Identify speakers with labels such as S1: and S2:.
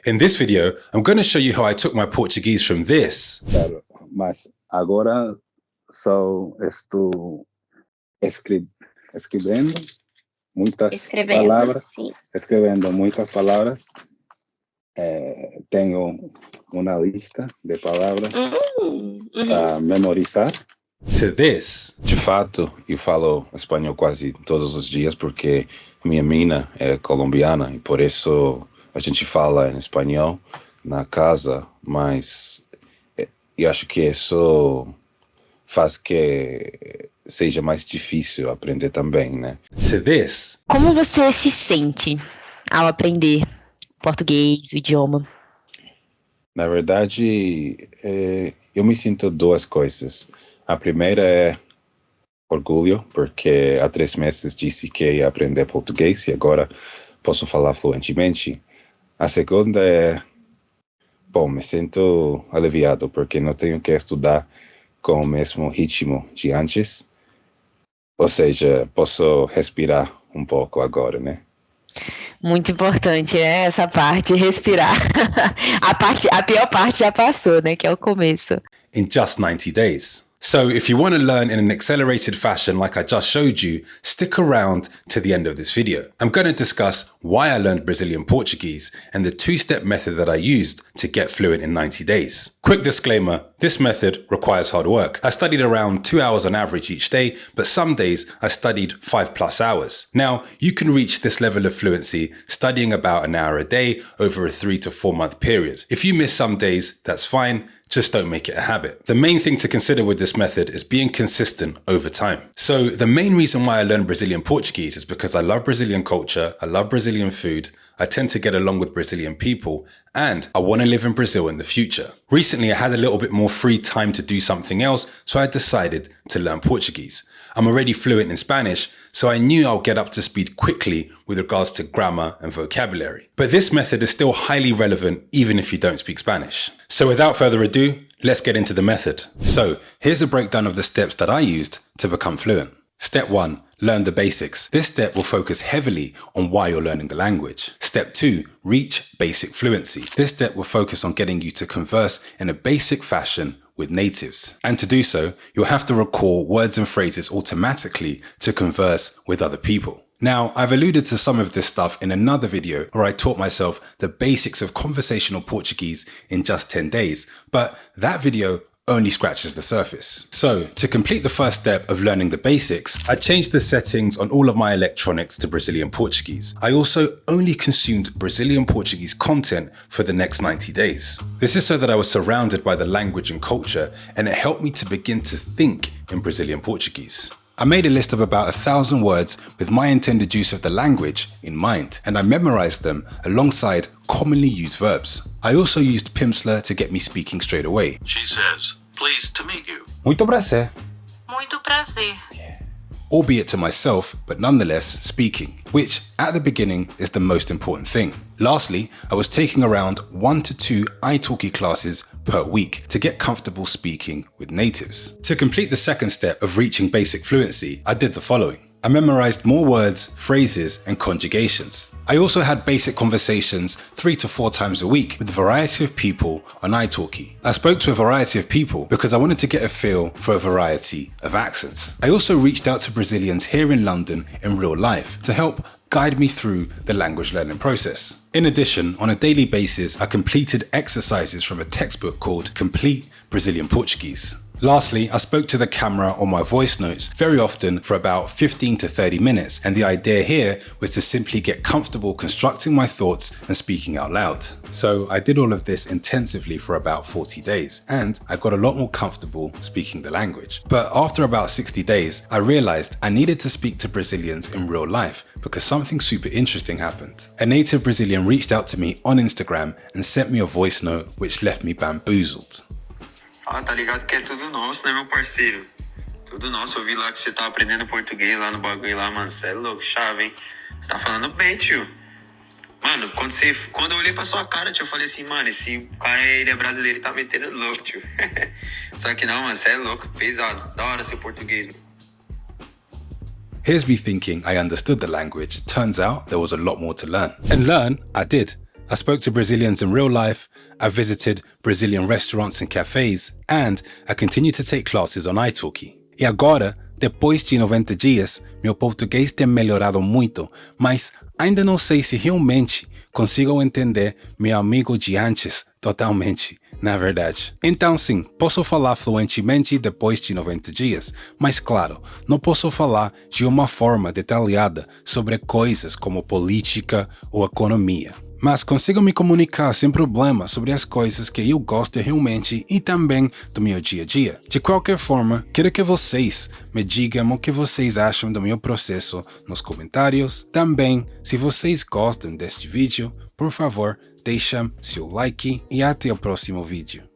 S1: In this video, I'm going to show you how I took my Portuguese from this.
S2: Claro, mas agora só estou escrevendo muitas palavras.
S3: Sim.
S2: Escrevendo muitas palavras. Tenho uma lista de palavras para memorizar.
S1: To this.
S4: De fato, eu falo espanhol quase todos os dias porque minha mina é colombiana e por isso a gente fala em espanhol na casa, mas eu acho que isso faz que seja mais difícil aprender também, né?
S1: To this.
S3: Como você se sente ao aprender português, o idioma?
S4: Na verdade, eu me sinto duas coisas. A primeira é orgulho, porque há 3 meses disse que ia aprender português e agora posso falar fluentemente. A segunda é, me sinto aliviado, porque não tenho que estudar com o mesmo ritmo de antes. Ou seja, posso respirar um pouco agora, né?
S3: Muito importante, né? Essa parte, respirar. A pior parte já passou, né? Que é o começo.
S1: In just 90 days. So if you want to learn in an accelerated fashion like I just showed you, stick around to the end of this video. I'm going to discuss why I learned Brazilian Portuguese and the 2-step method that I used to get fluent in 90 days. Quick disclaimer, this method requires hard work. I studied around 2 hours on average each day, but some days I studied 5+ hours. Now, you can reach this level of fluency studying about an hour a day over a 3 to 4 month period. If you miss some days, that's fine. Just don't make it a habit. The main thing to consider with this method is being consistent over time. So the main reason why I learned Brazilian Portuguese is because I love Brazilian culture, I love Brazilian food, I tend to get along with Brazilian people, and I want to live in Brazil in the future. Recently, I had a little bit more free time to do something else, so I decided to learn Portuguese. I'm already fluent in Spanish, so I knew I'll get up to speed quickly with regards to grammar and vocabulary. But this method is still highly relevant even if you don't speak Spanish. So without further ado, let's get into the method. So here's a breakdown of the steps that I used to become fluent. Step 1, learn the basics. This step will focus heavily on why you're learning the language. Step 2, reach basic fluency. This step will focus on getting you to converse in a basic fashion with natives. And to do so, you'll have to recall words and phrases automatically to converse with other people. Now, I've alluded to some of this stuff in another video where I taught myself the basics of conversational Portuguese in just 10 days, but that video only scratches the surface. So, to complete the first step of learning the basics, I changed the settings on all of my electronics to Brazilian Portuguese. I also only consumed Brazilian Portuguese content for the next 90 days. This is so that I was surrounded by the language and culture, and it helped me to begin to think in Brazilian Portuguese. I made a list of about 1,000 words with my intended use of the language in mind, and I memorized them alongside commonly used verbs. I also used Pimsleur to get me speaking straight away.
S5: She says, pleased to meet you.
S4: Muito prazer.
S6: Muito prazer.
S1: Albeit to myself, but nonetheless speaking, which at the beginning is the most important thing. Lastly, I was taking around 1 to 2 Italki classes per week to get comfortable speaking with natives. To complete the second step of reaching basic fluency, I did the following. I memorized more words, phrases, and conjugations. I also had basic conversations 3 to 4 times a week with a variety of people on Italki. I spoke to a variety of people because I wanted to get a feel for a variety of accents. I also reached out to Brazilians here in London in real life to help guide me through the language learning process. In addition, on a daily basis, I completed exercises from a textbook called Complete Brazilian Portuguese. Lastly, I spoke to the camera on my voice notes very often for about 15 to 30 minutes, and the idea here was to simply get comfortable constructing my thoughts and speaking out loud. So I did all of this intensively for about 40 days, and I got a lot more comfortable speaking the language. But after about 60 days, I realized I needed to speak to Brazilians in real life because something super interesting happened. A native Brazilian reached out to me on Instagram and sent me a voice note which left me bamboozled.
S5: Ah, tá ligado que é tudo nosso, né, meu parceiro? Tudo nosso. Eu vi lá que você tá aprendendo português lá no bagulho lá, mano. Você é louco, chave, hein? Você tá falando bem, tio. Mano, quando eu olhei pra sua cara, tio, eu falei assim, mano, esse cara, ele é brasileiro e tá metendo louco, tio. Só que não, mano, você é louco, pesado. Da hora seu português, mano.
S1: Here's me thinking I understood the language. Turns out there was a lot more to learn. And learn, I did. I spoke to Brazilians in real life, I visited Brazilian restaurants and cafes, and I continue to take classes on Italki. E agora, depois de 90 dias, meu português tem melhorado muito, mas ainda não sei se realmente consigo entender meu amigo de antes totalmente, na verdade. Então sim, posso falar fluentemente depois de 90 dias, mas claro, não posso falar de uma forma detalhada sobre coisas como política ou economia. Mas consigo me comunicar sem problema sobre as coisas que eu gosto realmente e também do meu dia a dia. De qualquer forma, quero que vocês me digam o que vocês acham do meu processo nos comentários. Também, se vocês gostam deste vídeo, por favor, deixem seu like e até o próximo vídeo.